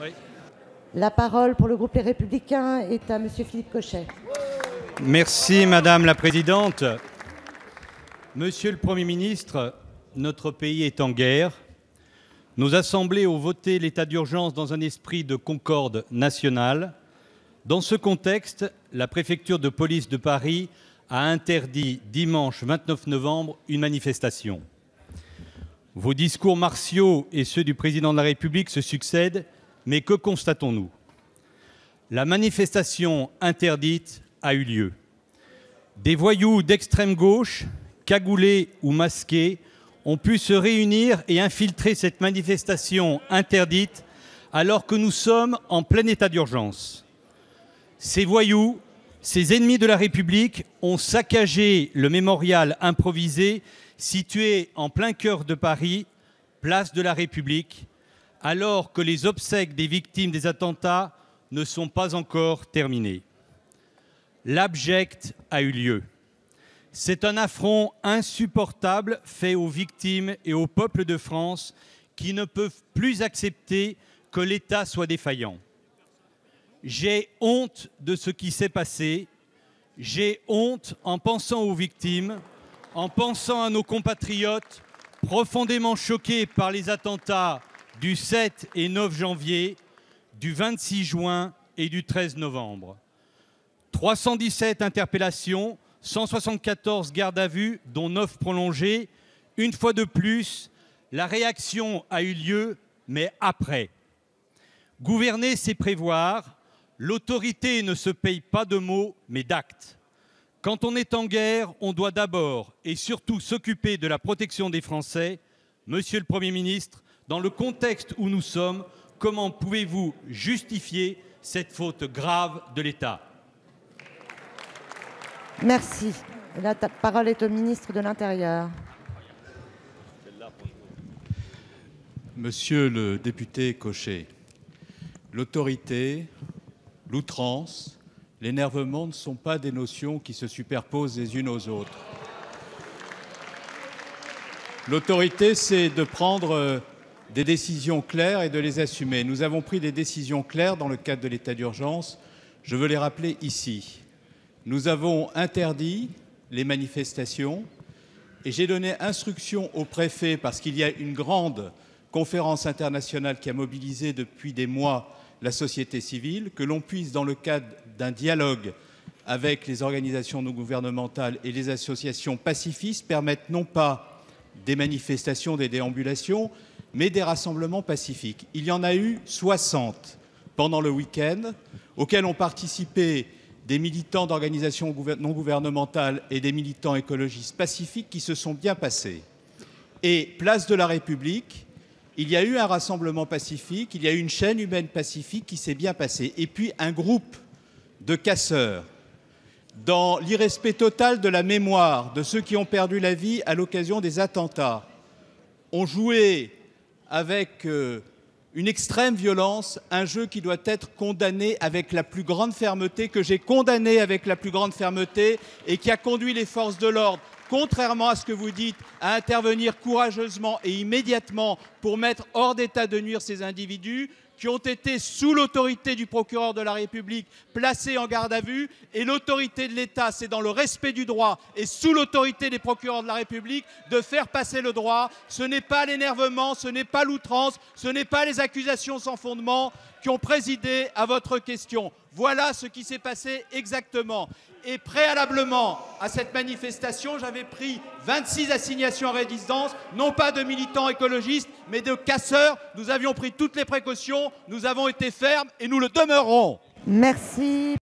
Oui. La parole pour le groupe Les Républicains est à Monsieur Philippe Cochet. Merci Madame la Présidente. Monsieur le Premier ministre, notre pays est en guerre. Nos assemblées ont voté l'état d'urgence dans un esprit de concorde nationale. Dans ce contexte, la préfecture de police de Paris a interdit dimanche 29 novembre une manifestation. Vos discours martiaux et ceux du président de la République se succèdent, mais que constatons-nous? La manifestation interdite a eu lieu. Des voyous d'extrême gauche, cagoulés ou masqués, ont pu se réunir et infiltrer cette manifestation interdite alors que nous sommes en plein état d'urgence. Ces voyous, ces ennemis de la République, ont saccagé le mémorial improvisé situé en plein cœur de Paris, place de la République, alors que les obsèques des victimes des attentats ne sont pas encore terminées. L'abject a eu lieu. C'est un affront insupportable fait aux victimes et au peuple de France qui ne peuvent plus accepter que l'État soit défaillant. J'ai honte de ce qui s'est passé. J'ai honte en pensant aux victimes, en pensant à nos compatriotes profondément choqués par les attentats du 7 et 9 janvier, du 26 juin et du 13 novembre. 317 interpellations, 174 gardes à vue, dont 9 prolongées. Une fois de plus, la réaction a eu lieu, mais après. Gouverner, c'est prévoir. L'autorité ne se paye pas de mots, mais d'actes. Quand on est en guerre, on doit d'abord et surtout s'occuper de la protection des Français. Monsieur le Premier ministre, dans le contexte où nous sommes, comment pouvez-vous justifier cette faute grave de l'État? Merci. La parole est au ministre de l'Intérieur. Monsieur le député Cochet, l'autorité, l'outrance, l'énervement ne sont pas des notions qui se superposent les unes aux autres. L'autorité, c'est de prendre des décisions claires et de les assumer. Nous avons pris des décisions claires dans le cadre de l'état d'urgence. Je veux les rappeler ici. Nous avons interdit les manifestations et j'ai donné instruction au préfet, parce qu'il y a une grande conférence internationale qui a mobilisé depuis des mois la société civile, que l'on puisse, dans le cadre d'un dialogue avec les organisations non gouvernementales et les associations pacifistes, permettre non pas des manifestations, des déambulations, mais des rassemblements pacifiques. Il y en a eu 60 pendant le week-end, auxquels ont participé des militants d'organisations non gouvernementales et des militants écologistes pacifiques qui se sont bien passés. Et place de la République, il y a eu un rassemblement pacifique, il y a eu une chaîne humaine pacifique qui s'est bien passée. Et puis un groupe de casseurs, dans l'irrespect total de la mémoire de ceux qui ont perdu la vie à l'occasion des attentats, ont joué avec une extrême violence un jeu qui doit être condamné avec la plus grande fermeté, que j'ai condamné avec la plus grande fermeté, et qui a conduit les forces de l'ordre, contrairement à ce que vous dites, à intervenir courageusement et immédiatement pour mettre hors d'état de nuire ces individus qui ont été, sous l'autorité du procureur de la République, placés en garde à vue. Et l'autorité de l'État, c'est dans le respect du droit et sous l'autorité des procureurs de la République de faire passer le droit. Ce n'est pas l'énervement, ce n'est pas l'outrance, ce n'est pas les accusations sans fondement qui ont présidé à votre question. Voilà ce qui s'est passé exactement. Et préalablement à cette manifestation, j'avais pris 26 assignations à résidence, non pas de militants écologistes, mais de casseurs. Nous avions pris toutes les précautions, nous avons été fermes et nous le demeurerons. Merci.